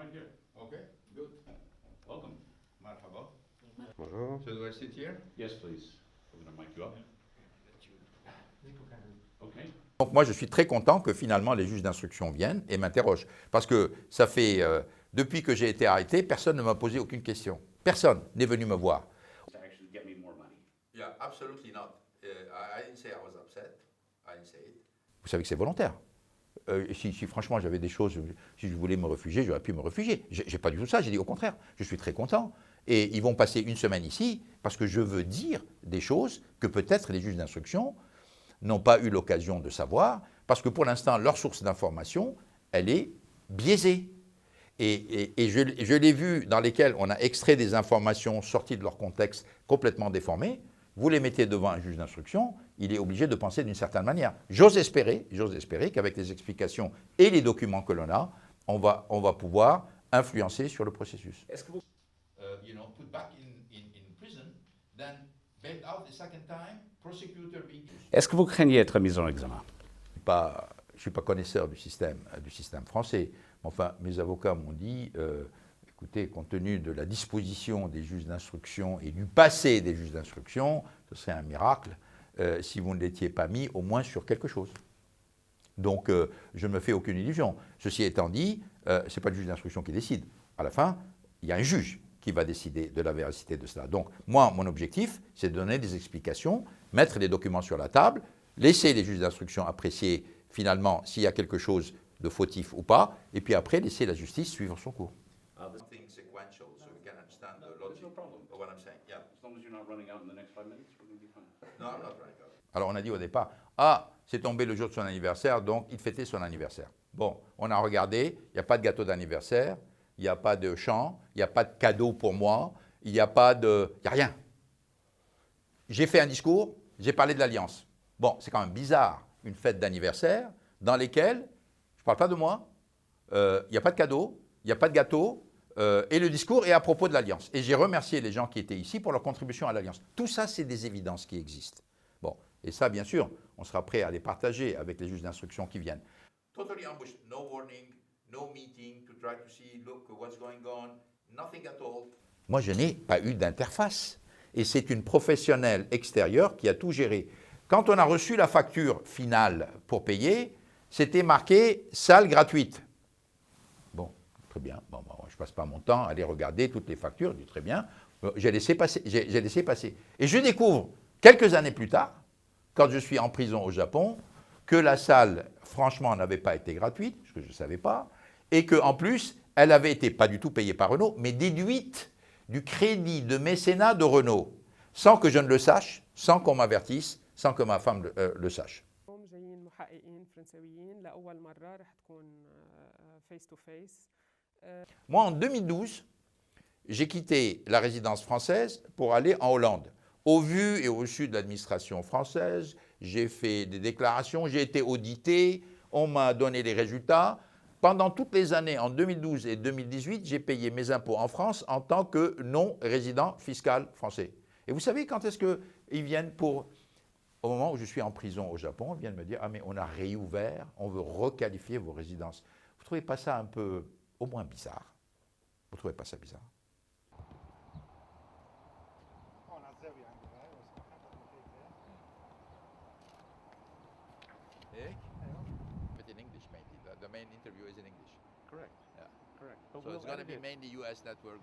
right here. Okay, good. Welcome. Marhaba. Bonjour. So do I sit here? Yes, please. We're going to mic you up. Okay. Donc moi, je suis très content que finalement les juges d'instruction viennent et m'interrogent. Parce que ça fait, depuis que j'ai été arrêté, personne ne m'a posé aucune question. Personne n'est venu me voir. To actually get me more money. Yeah, absolutely not. I didn't say I was upset. I didn't say it. Vous savez que c'est volontaire. Si franchement j'avais des choses, si je voulais me réfugier, j'aurais pu me réfugier. J'ai pas du tout ça, j'ai dit au contraire, je suis très content. Et ils vont passer une semaine ici parce que je veux dire des choses que peut-être les juges d'instruction n'ont pas eu l'occasion de savoir, parce que pour l'instant, leur source d'information, elle est biaisée. Et je l'ai vu dans lesquels on a extrait des informations sorties de leur contexte complètement déformées. Vous les mettez devant un juge d'instruction, il est obligé de penser d'une certaine manière. J'ose espérer qu'avec les explications et les documents que l'on a, on va pouvoir influencer sur le processus. Est-ce que vous... Put back in prison, then bailed out the second time, prosecutor being used. Est-ce que vous craignez être mis en examen? Je ne suis pas connaisseur du système français. Enfin, mes avocats m'ont dit, écoutez, compte tenu de la disposition des juges d'instruction et du passé des juges d'instruction, ce serait un miracle si vous ne l'étiez pas mis au moins sur quelque chose. Donc, je ne me fais aucune illusion. Ceci étant dit, ce n'est pas le juge d'instruction qui décide. À la fin, il y a un juge qui va décider de la véracité de cela. Donc, moi, mon objectif, c'est de donner des explications, mettre les documents sur la table, laisser les juges d'instruction apprécier finalement s'il y a quelque chose de fautif ou pas, et puis après, laisser la justice suivre son cours. Something sequential, so we can understand the There's logic no problem. of what I'm saying. Yeah. As long as you're not running out in the next 5 minutes, we're going to be fine. No, I'm not running out. Alors, on a dit au départ, ah, c'est tombé le jour de son anniversaire, donc il fêtait son anniversaire. Bon, on a regardé, il n'y a pas de gâteau d'anniversaire, il n'y a pas de chant, il n'y a pas de cadeau pour moi, il n'y a pas de... Il n'y a rien. J'ai fait un discours, j'ai parlé de l'Alliance. Bon, c'est quand même bizarre, une fête d'anniversaire dans laquelle, je ne parle pas de moi, il n'y a pas de cadeau, il n'y a pas de gâteau, et le discours est à propos de l'Alliance. Et j'ai remercié les gens qui étaient ici pour leur contribution à l'Alliance. Tout ça, c'est des évidences qui existent. Bon, et ça, bien sûr, on sera prêt à les partager avec les juges d'instruction qui viennent. Totally ambushed, no warning, no meeting to try to see, look, what's going on, nothing at all. Moi, je n'ai pas eu d'interface. Et c'est une professionnelle extérieure qui a tout géré. Quand on a reçu la facture finale pour payer, c'était marqué « salle gratuite ». Bon, très bien. Bon, je ne passe pas mon temps à aller regarder toutes les factures. Je dis très bien. J'ai laissé passer. Et je découvre, quelques années plus tard, quand je suis en prison au Japon, que la salle, franchement, n'avait pas été gratuite, ce que je ne savais pas, et qu'en plus, elle avait été pas du tout payée par Renault, mais déduite du crédit de mécénat de Renault, sans que je ne le sache, sans qu'on m'avertisse, sans que ma femme le sache. جايين محققين فرنساويين لأول مرة رح تكون face to face. Moi, en 2012, j'ai quitté la résidence française pour aller en Hollande. Au vu et au su de l'administration française, j'ai fait des déclarations, j'ai été audité, on m'a donné les résultats. Pendant toutes les années, en 2012 et 2018, j'ai payé mes impôts en France en tant que non-résident fiscal français. Et vous savez quand est-ce qu'ils viennent pour... Au moment où je suis en prison au Japon, ils viennent me dire « Ah mais on a réouvert, on veut requalifier vos résidences ». Vous ne trouvez pas ça un peu, au moins bizarre? Vous ne trouvez pas ça bizarre? But in English mainly. The main interview is in English. Correct. Yeah. Correct. So it's going to be mainly US network.